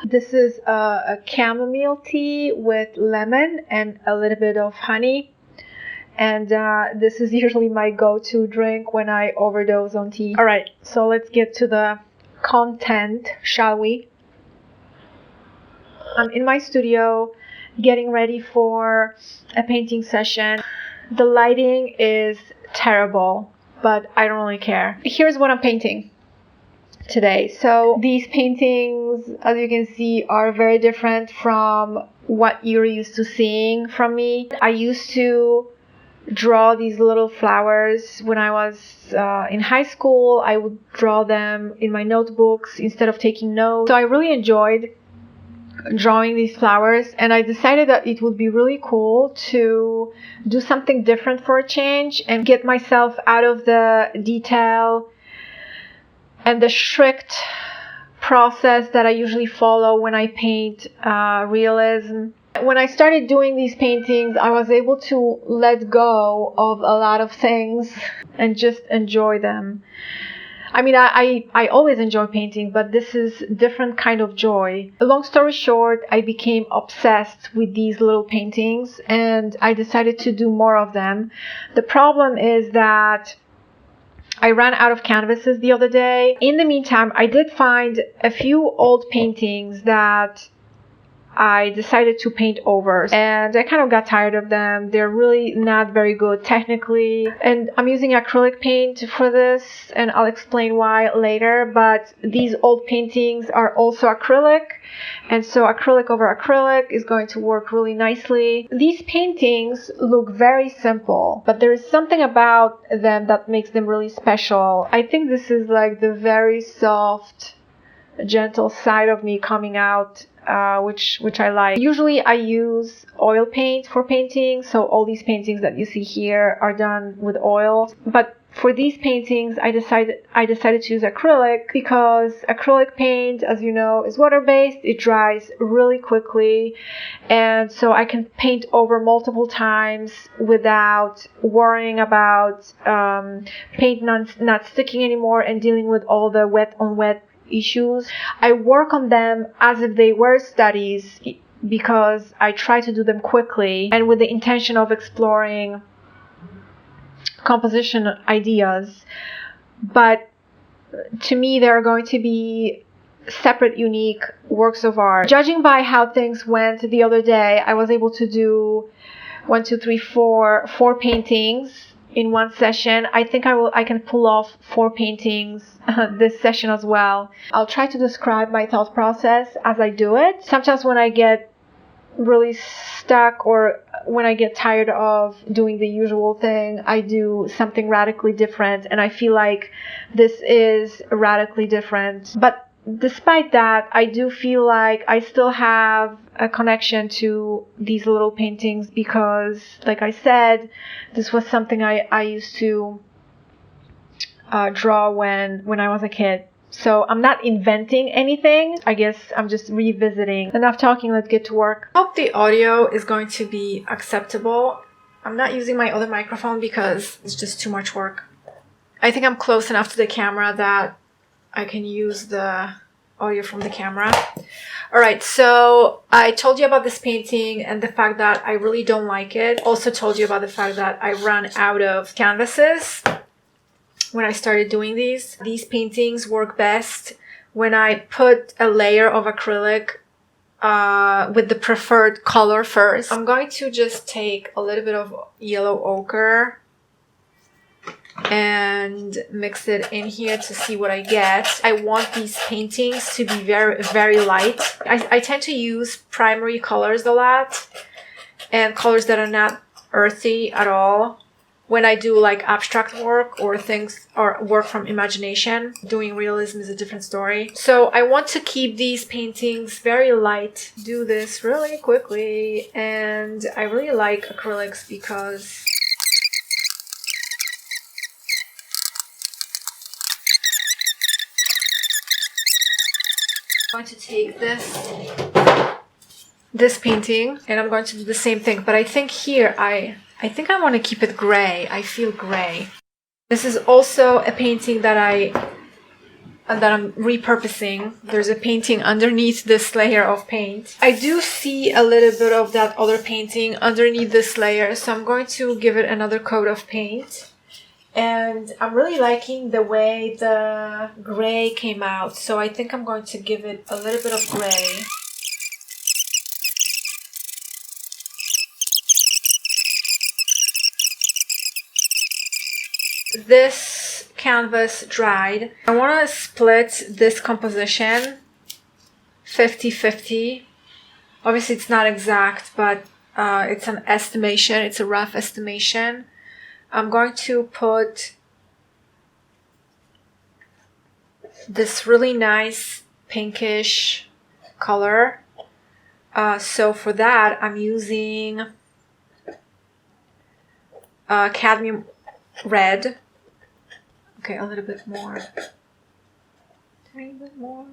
This is a chamomile tea with lemon and a little bit of honey. And this is usually my go-to drink when I overdose on tea. All right, so let's get to the content, shall we? I'm in my studio getting ready for a painting session. The lighting is terrible, but I don't really care. Here's what I'm painting today. So these paintings, as you can see, are very different from what you're used to seeing from me. I used to draw these little flowers when I was in high school. I would draw them in my notebooks instead of taking notes. So I really enjoyed drawing these flowers, and I decided that it would be really cool to do something different for a change and get myself out of the detail and the strict process that I usually follow when I paint realism. When I started doing these paintings, I was able to let go of a lot of things and just enjoy them. I mean, I always enjoy painting, but this is a different kind of joy. Long story short, I became obsessed with these little paintings and I decided to do more of them. The problem is that I ran out of canvases the other day. In the meantime, I did find a few old paintings that I decided to paint over, and I kind of got tired of them. They're really not very good technically, and I'm using acrylic paint for this, and I'll explain why later. But these old paintings are also acrylic, and so acrylic over acrylic is going to work really nicely. These paintings look very simple, but there is something about them that makes them really special. I think this is like the very soft, gentle side of me coming out, which I like. Usually I use oil paint for painting, so all these paintings that you see here are done with oil. But for these paintings, I decided to use acrylic because acrylic paint, as you know, is water-based. It dries really quickly, and so I can paint over multiple times without worrying about paint not sticking anymore and dealing with all the wet on wet issues. I work on them as if they were studies because I try to do them quickly and with the intention of exploring composition ideas. But to me, they are going to be separate, unique works of art. Judging by how things went the other day, I was able to do 4 paintings in one session. I think I can pull off 4 paintings this session as well. I'll try to describe my thought process as I do it. Sometimes when I get really stuck or when I get tired of doing the usual thing, I do something radically different, and I feel like this is radically different. But despite that, I do feel like I still have a connection to these little paintings because, like I said, this was something I used to draw when I was a kid. So I'm not inventing anything. I guess I'm just revisiting. Enough talking, let's get to work. I hope the audio is going to be acceptable. I'm not using my other microphone because it's just too much work. I think I'm close enough to the camera that I can use the audio from the camera. Alright, so I told you about this painting and the fact that I really don't like it. Also told you about the fact that I ran out of canvases when I started doing these. These paintings work best when I put a layer of acrylic with the preferred color first. I'm going to just take a little bit of yellow ochre and mix it in here to see what I get. I want these paintings to be very, very light. I tend to use primary colors a lot and colors that are not earthy at all when I do like abstract work or things or work from imagination. Doing realism is a different story. So I want to keep these paintings very light. Do this really quickly, and I really like acrylics because I'm going to take this painting and I'm going to do the same thing, but I think here I think I want to keep it gray. I feel gray. This is also a painting that I that I'm repurposing. There's a painting underneath this layer of paint. I do see a little bit of that other painting underneath this layer, so I'm going to give it another coat of paint. And I'm really liking the way the gray came out, so I think I'm going to give it a little bit of gray. This canvas dried. I want to split this composition 50-50. Obviously it's not exact, but it's an estimation. It's a rough estimation. I'm going to put this really nice pinkish color. So for that, I'm using cadmium red. Okay, a little bit more. Tiny bit more.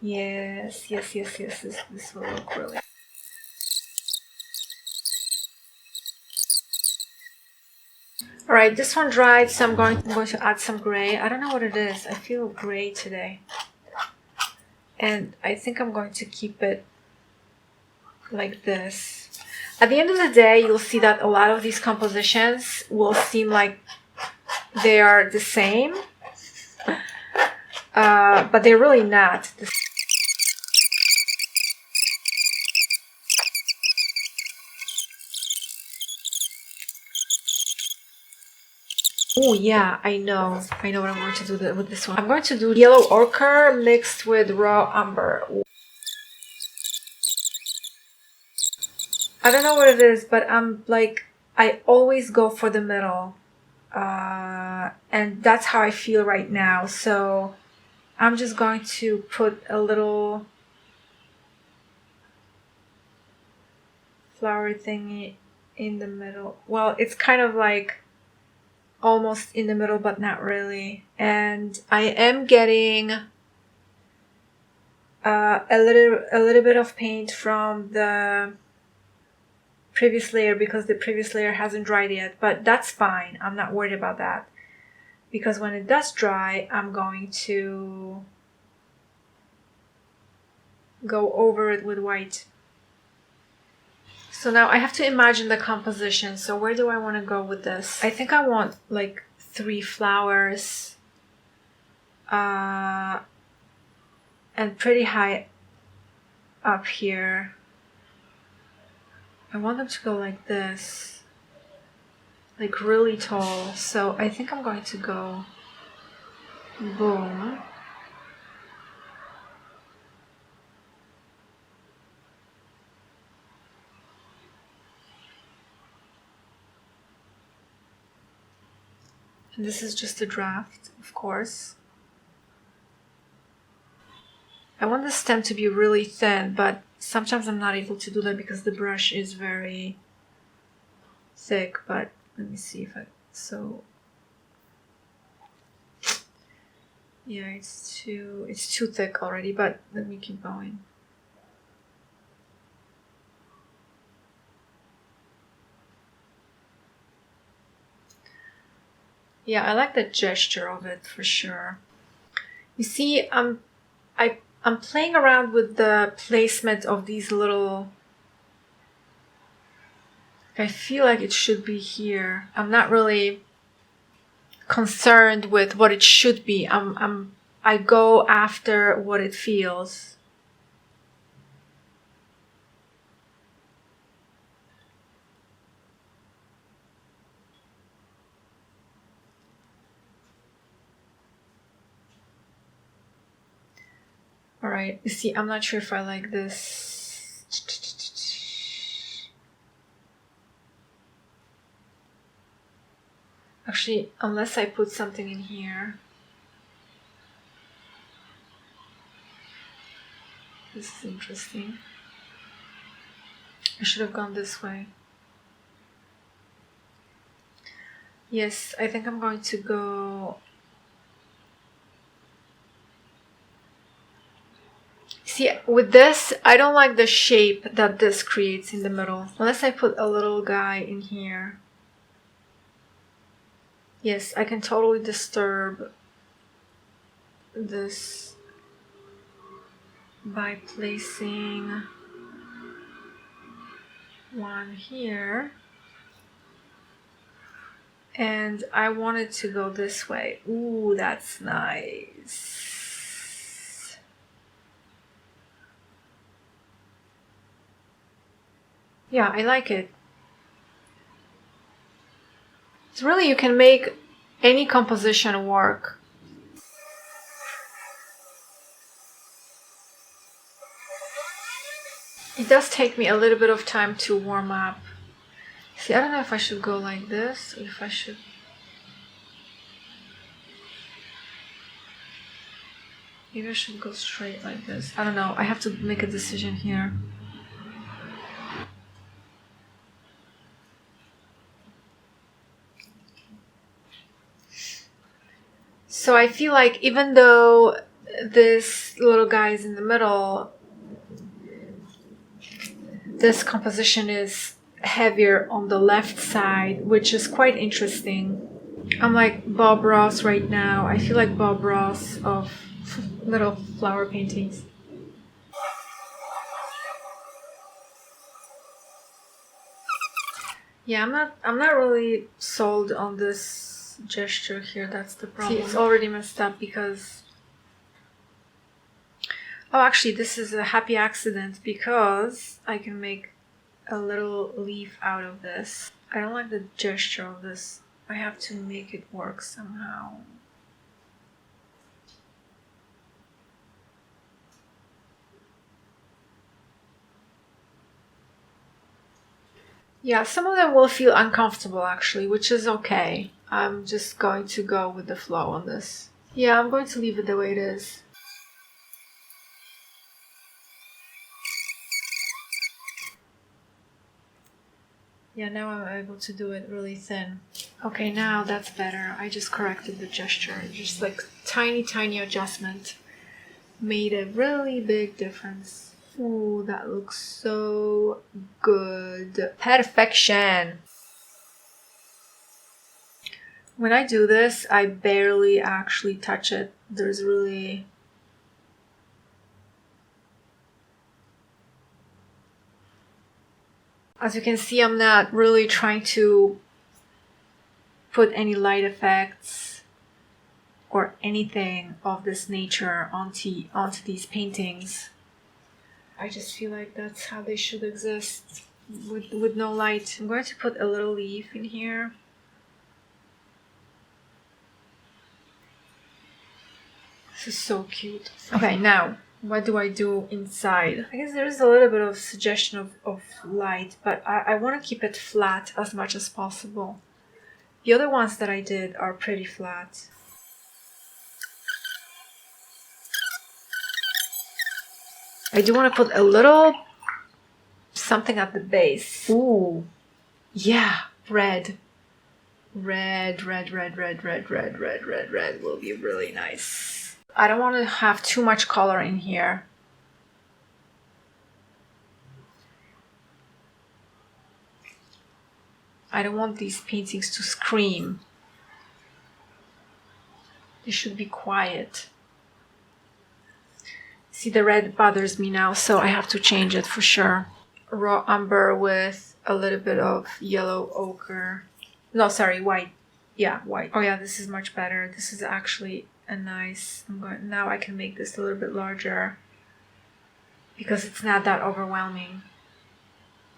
Yes. This will look really. Alright, this one dried, so I'm going to add some gray. I don't know what it is. I feel gray today. And I think I'm going to keep it like this. At the end of the day, you'll see that a lot of these compositions will seem like they are the same. But they're really not. Oh yeah, I know what I'm going to do with this one. I'm going to do yellow ochre mixed with raw umber. I don't know what it is, but I always go for the middle. And that's how I feel right now. So I'm just going to put a little flower thingy in the middle. Well, it's kind of like almost in the middle, but not really. And I am getting a little bit of paint from the previous layer because the previous layer hasn't dried yet, but that's fine. I'm not worried about that because when it does dry, I'm going to go over it with white. So now I have to imagine the composition. So where do I want to go with this? I think I want like 3 flowers and pretty high up here. I want them to go like this, like really tall. So I think I'm going to go boom. And this is just a draft, of course. I want the stem to be really thin, but sometimes I'm not able to do that because the brush is very thick. But let me see if yeah, it's too thick already, but let me keep going. Yeah, I like the gesture of it for sure. You see, I'm playing around with the placement of these little. I feel like it should be here. I'm not really concerned with what it should be. I go after what it feels. All right, you see, I'm not sure if I like this. Actually, unless I put something in here. This is interesting. I should have gone this way. Yes, I think I'm going to go. See, with this, I don't like the shape that this creates in the middle. Unless I put a little guy in here. Yes, I can totally disturb this by placing one here, and I want it to go this way. Ooh, that's nice. Yeah, I like it. It's really, you can make any composition work. It does take me a little bit of time to warm up. See, I don't know if I should go like this, or if I should... Maybe I should go straight like this. I don't know. I have to make a decision here. So I feel like even though this little guy is in the middle, this composition is heavier on the left side, which is quite interesting. I'm like Bob Ross right now. I feel like Bob Ross of little flower paintings. Yeah, I'm not really sold on this gesture here. That's the problem. See, it's already messed up because... Oh, actually, this is a happy accident because I can make a little leaf out of this. I don't like the gesture of this. I have to make it work somehow. Yeah, some of them will feel uncomfortable actually, which is okay. I'm just going to go with the flow on this. Yeah, I'm going to leave it the way it is. Yeah, now I'm able to do it really thin. Okay, now that's better. I just corrected the gesture. Just like tiny adjustment made a really big difference. Ooh, that looks so good. Perfection. When I do this, I barely actually touch it. There's really... As you can see, I'm not really trying to put any light effects or anything of this nature onto these paintings. I just feel like that's how they should exist, with no light. I'm going to put a little leaf in here. This is so cute. Okay, now, what do I do inside? I guess there is a little bit of suggestion of light, but I want to keep it flat as much as possible. The other ones that I did are pretty flat. I do want to put a little something at the base. Ooh, yeah, red. Red will be really nice. I don't want to have too much color in here. I don't want these paintings to scream. They should be quiet. See, the red bothers me now, so I have to change it for sure. Raw umber with a little bit of yellow ochre. No, sorry, white. Yeah, white. Oh yeah, this is much better. This is actually a nice... now I can make this a little bit larger because it's not that overwhelming.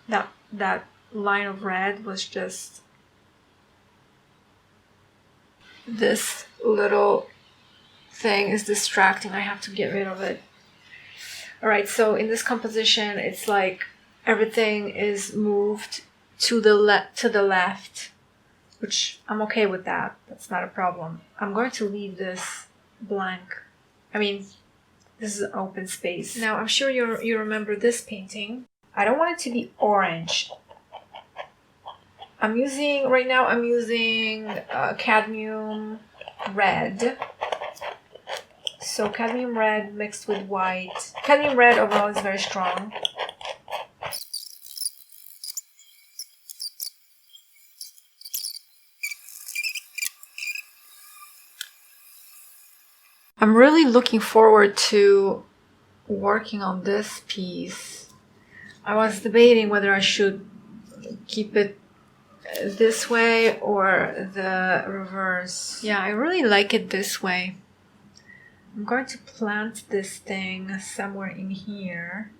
That line of red was just... This little thing is distracting. I have to get rid of it. Alright, so in this composition, it's like everything is moved to the left, which I'm okay with that. That's not a problem. I'm going to leave this blank. I mean, this is an open space. Now, I'm sure you remember this painting. I don't want it to be orange. Right now I'm using cadmium red. So cadmium red mixed with white. Cadmium red overall is very strong. I'm really looking forward to working on this piece. I was debating whether I should keep it this way or the reverse. Yeah, I really like it this way. I'm going to plant this thing somewhere in here.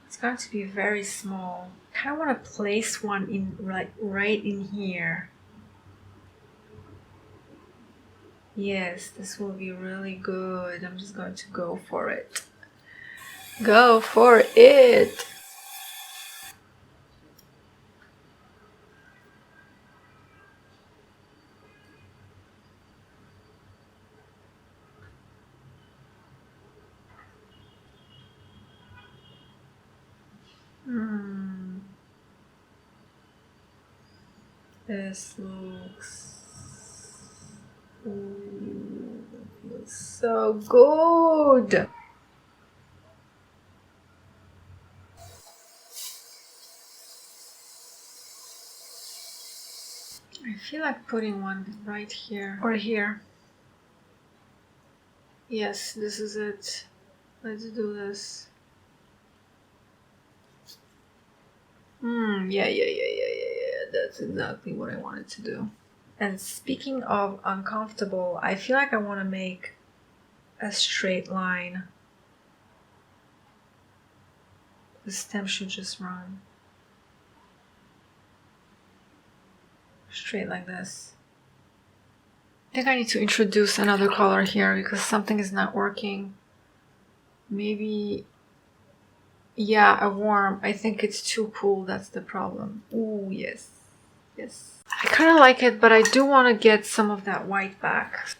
It's going to be very small. I kind of want to place one in right in here. Yes, this will be really good. I'm just going to go for it. Go for it! This looks... Ooh, that feels so good! I feel like putting one right here or here. Yes, this is it. Let's do this. Yeah. That's exactly what I wanted to do. And speaking of uncomfortable, I feel like I want to make a straight line. The stem should just run straight like this. I think I need to introduce another color here because something is not working. Maybe, yeah, a warm. I think it's too cool, that's the problem. Ooh, yes. I kind of like it, but I do want to get some of that white back.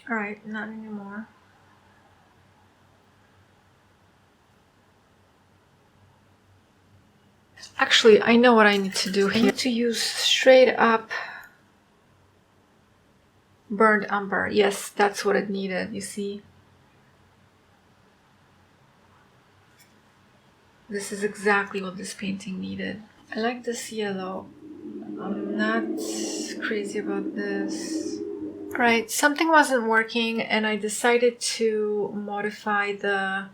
Alright, not anymore. Actually, I know what I need to do here. I need to use straight up burnt umber. Yes, that's what it needed, you see? This is exactly what this painting needed. I like this yellow. I'm not crazy about this. Right, something wasn't working and I decided to modify the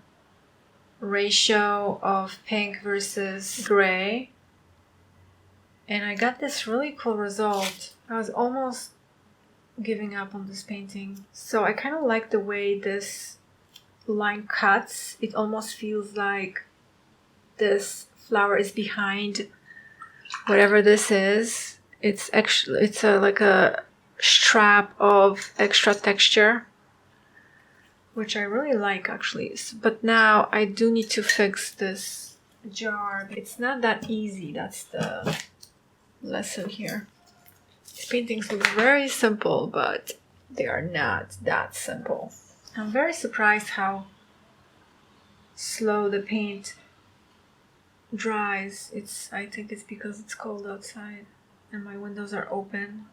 ratio of pink versus gray. And I got this really cool result. I was almost giving up on this painting. So I kind of like the way this line cuts. It almost feels like this flower is behind whatever this is. It's actually, it's like a strap of extra texture, which I really like actually. But now I do need to fix this jar. It's not that easy. That's the lesson here. These paintings look very simple, but they are not that simple. I'm very surprised how slow the paint dries. I think it's because it's cold outside and my windows are open.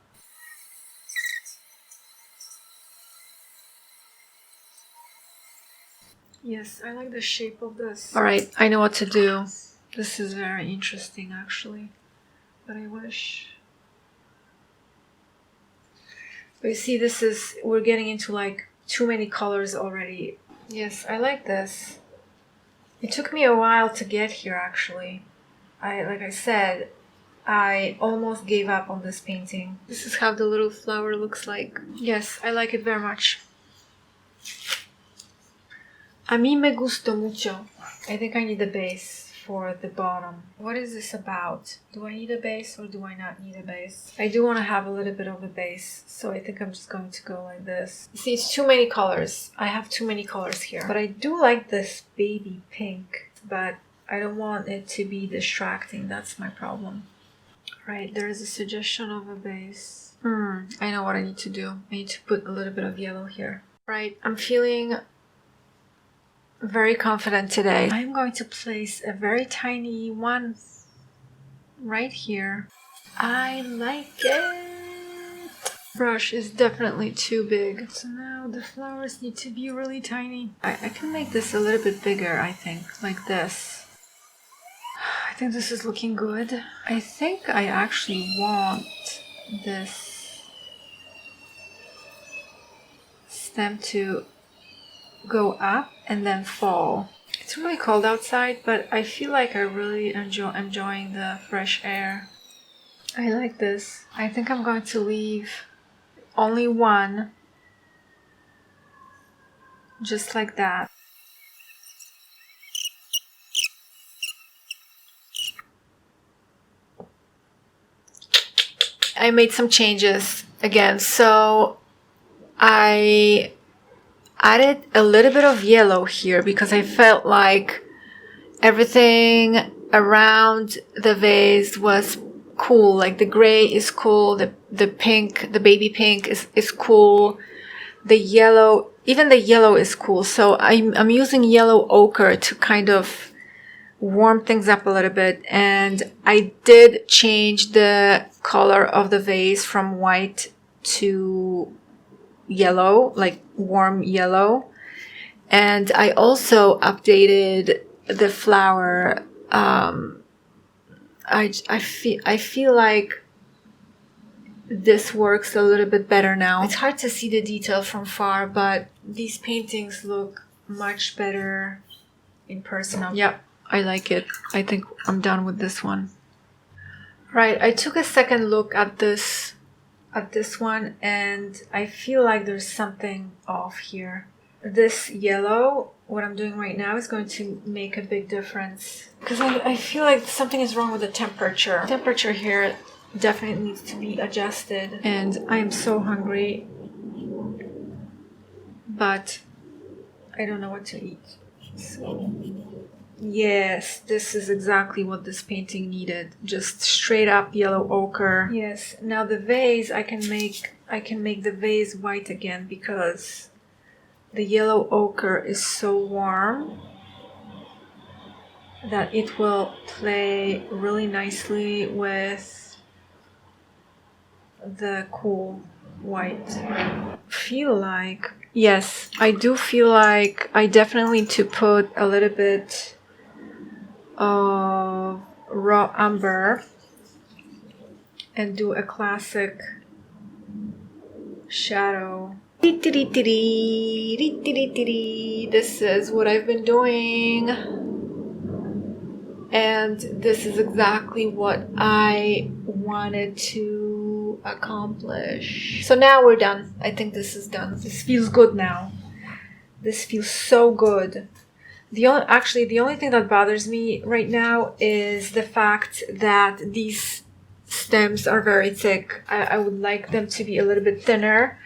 Yes, I like the shape of this. Alright, I know what to do. This is very interesting actually, but I wish... But you see, we're getting into like too many colors already. Yes, I like this. It took me a while to get here actually. Like I said, I almost gave up on this painting. This is how the little flower looks like. Yes, I like it very much. A mí me gustó mucho. I think I need a base for the bottom. What is this about? Do I need a base or do I not need a base? I do want to have a little bit of a base, so I think I'm just going to go like this. You see, it's too many colors. I have too many colors here. But I do like this baby pink, but I don't want it to be distracting. That's my problem. Right, there is a suggestion of a base. I know what I need to do. I need to put a little bit of yellow here. Right, I'm feeling very confident today. I'm going to place a very tiny one right here. I like it. Brush is definitely too big. So now the flowers need to be really tiny. I can make this a little bit bigger, I think, like this. I think this is looking good. I think I actually want this stem to go up and then fall. It's really cold outside, but I feel like I really enjoying the fresh air. I like this. I think I'm going to leave only one, just like that. I made some changes again, so I added a little bit of yellow here because I felt like everything around the vase was cool. Like the gray is cool, the pink, the baby pink is cool, the yellow, even the yellow is cool. So I'm using yellow ochre to kind of warm things up a little bit, and I did change the color of the vase from white to yellow, like warm yellow. And I also updated the flower. I feel like this works a little bit better now. It's hard to see the detail from far, but these paintings look much better in person. Yep, I like it. I think I'm done with this one. Right, I took a second look at this one, and I feel like there's something off here. This yellow, what I'm doing right now, is going to make a big difference because I feel like something is wrong with the temperature. The temperature here definitely needs to be adjusted, and I am so hungry, but I don't know what to eat. So yes, this is exactly what this painting needed. Just straight up yellow ochre. Yes, now the vase, I can make the vase white again because the yellow ochre is so warm that it will play really nicely with the cool white. Feel like, yes, I do feel like I definitely need to put a little bit of raw umber and do a classic shadow. This is what I've been doing, and this is exactly what I wanted to accomplish. So now we're done. I think this is done. This feels good now. This feels so good. The only thing that bothers me right now is the fact that these stems are very thick. I would like them to be a little bit thinner,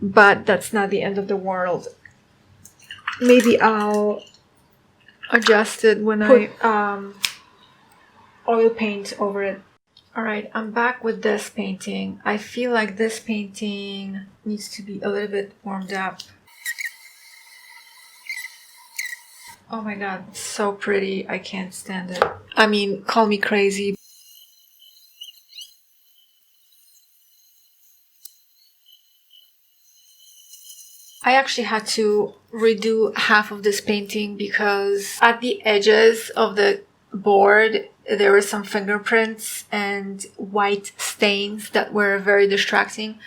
but that's not the end of the world. Maybe I'll adjust it when I oil paint over it. Alright, I'm back with this painting. I feel like this painting needs to be a little bit warmed up. Oh my god, it's so pretty. I can't stand it. I mean, call me crazy. I actually had to redo half of this painting because at the edges of the board there were some fingerprints and white stains that were very distracting.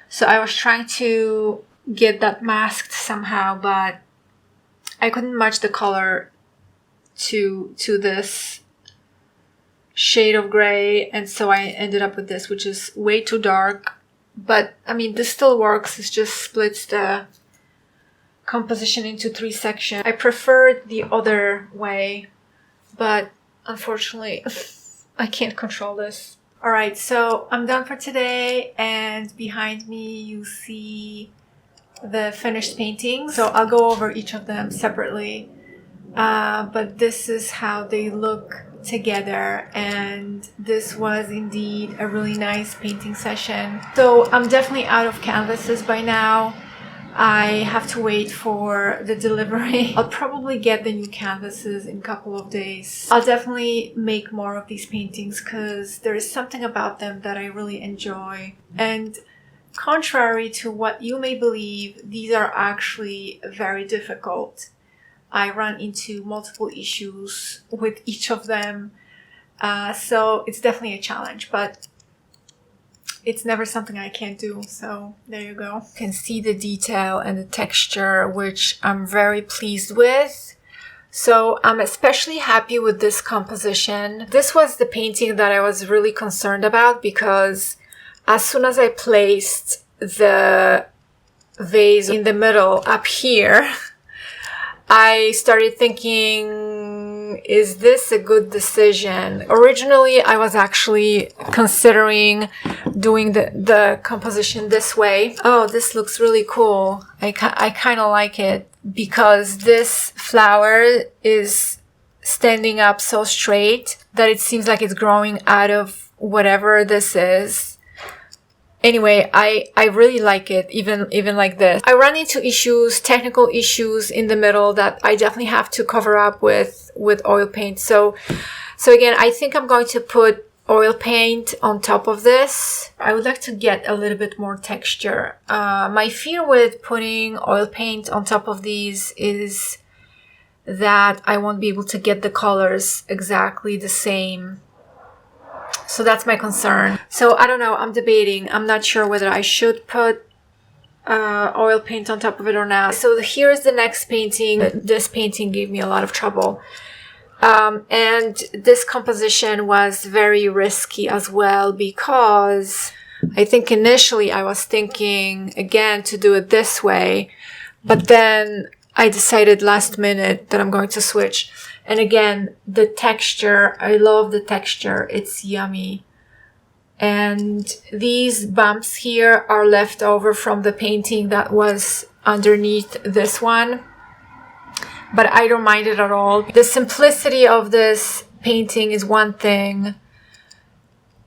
So I was trying to get that masked somehow, but I couldn't match the color to this shade of gray, and so I ended up with this, which is way too dark. But I mean, this still works. It just splits the composition into 3 sections. I preferred the other way, but unfortunately I can't control this. Alright, so I'm done for today, and behind me you see the finished paintings. So I'll go over each of them separately, but this is how they look together, and this was indeed a really nice painting session. So I'm definitely out of canvases by now. I have to wait for the delivery. I'll probably get the new canvases in a couple of days. I'll definitely make more of these paintings because there is something about them that I really enjoy. And contrary to what you may believe, these are actually very difficult. I run into multiple issues with each of them. So it's definitely a challenge, but it's never something I can't do. So there you go. You can see the detail and the texture, which I'm very pleased with. So I'm especially happy with this composition. This was the painting that I was really concerned about, because as soon as I placed the vase in the middle up here, I started thinking, is this a good decision? Originally, I was actually considering doing the composition this way. Oh, this looks really cool. I kind of like it because this flower is standing up so straight that it seems like it's growing out of whatever this is. Anyway, I really like it, even like this. I run into issues, technical issues in the middle that I definitely have to cover up with oil paint. So again, I think I'm going to put oil paint on top of this. I would like to get a little bit more texture. My fear with putting oil paint on top of these is that I won't be able to get the colors exactly the same. So that's my concern. So I don't know, I'm debating. I'm not sure whether I should put oil paint on top of it or not. So here's the next painting. This painting gave me a lot of trouble. And this composition was very risky as well, because I think initially I was thinking, again, to do it this way. But then I decided last minute that I'm going to switch. And again, the texture, I love the texture. It's yummy. And these bumps here are left over from the painting that was underneath this one. But I don't mind it at all. The simplicity of this painting is one thing.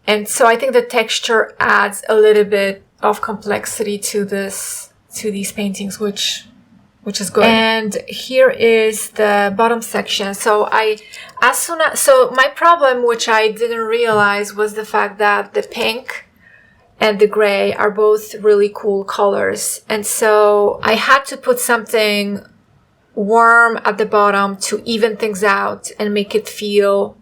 And so I think the texture adds a little bit of complexity to these paintings, which is good. And here is the bottom section. So my problem, which I didn't realize, was the fact that the pink and the gray are both really cool colors. And so I had to put something warm at the bottom to even things out and make it feel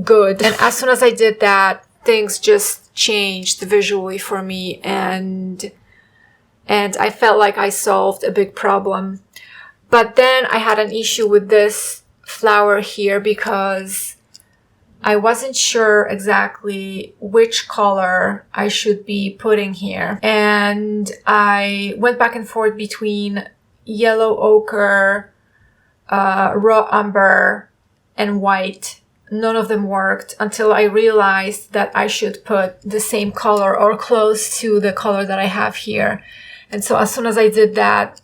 good. And as soon as I did that, things just changed visually for me, and I felt like I solved a big problem. But then I had an issue with this flower here because I wasn't sure exactly which color I should be putting here. And I went back and forth between yellow ochre, raw umber, and white. None of them worked until I realized that I should put the same color or close to the color that I have here. And so as soon as I did that,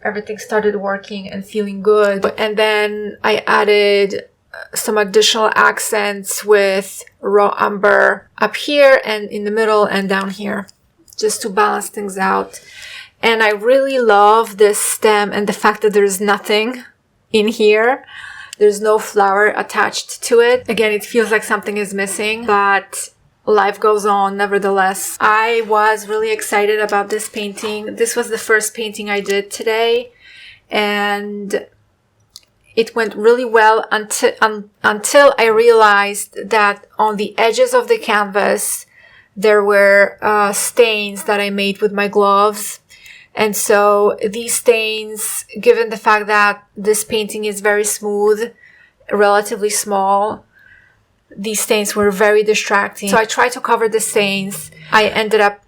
everything started working and feeling good. And then I added some additional accents with raw umber up here and in the middle and down here, just to balance things out. And I really love this stem and the fact that there's nothing in here. There's no flower attached to it. Again, it feels like something is missing, but life goes on nevertheless. I was really excited about this painting. This was the first painting I did today, and it went really well until I realized that on the edges of the canvas there were stains that I made with my gloves. And so these stains, given the fact that this painting is very smooth, relatively small, these stains were very distracting. So I tried to cover the stains. I ended up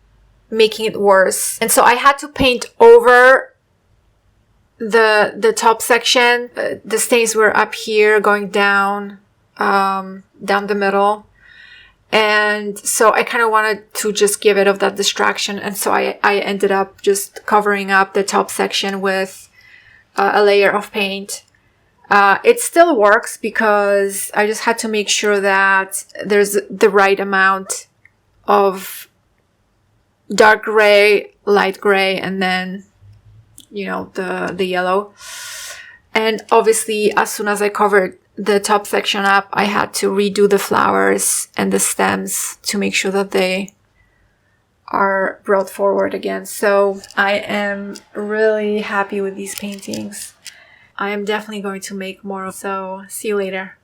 making it worse. And so I had to paint over the top section. The stains were up here going down the middle. And so I kind of wanted to just give it of that distraction. And so I ended up just covering up the top section with a layer of paint. It still works because I just had to make sure that there's the right amount of dark gray, light gray, and then, the yellow. And obviously, as soon as I covered the top section up, I had to redo the flowers and the stems to make sure that they are brought forward again. So I am really happy with these paintings. I am definitely going to make more. So see you later.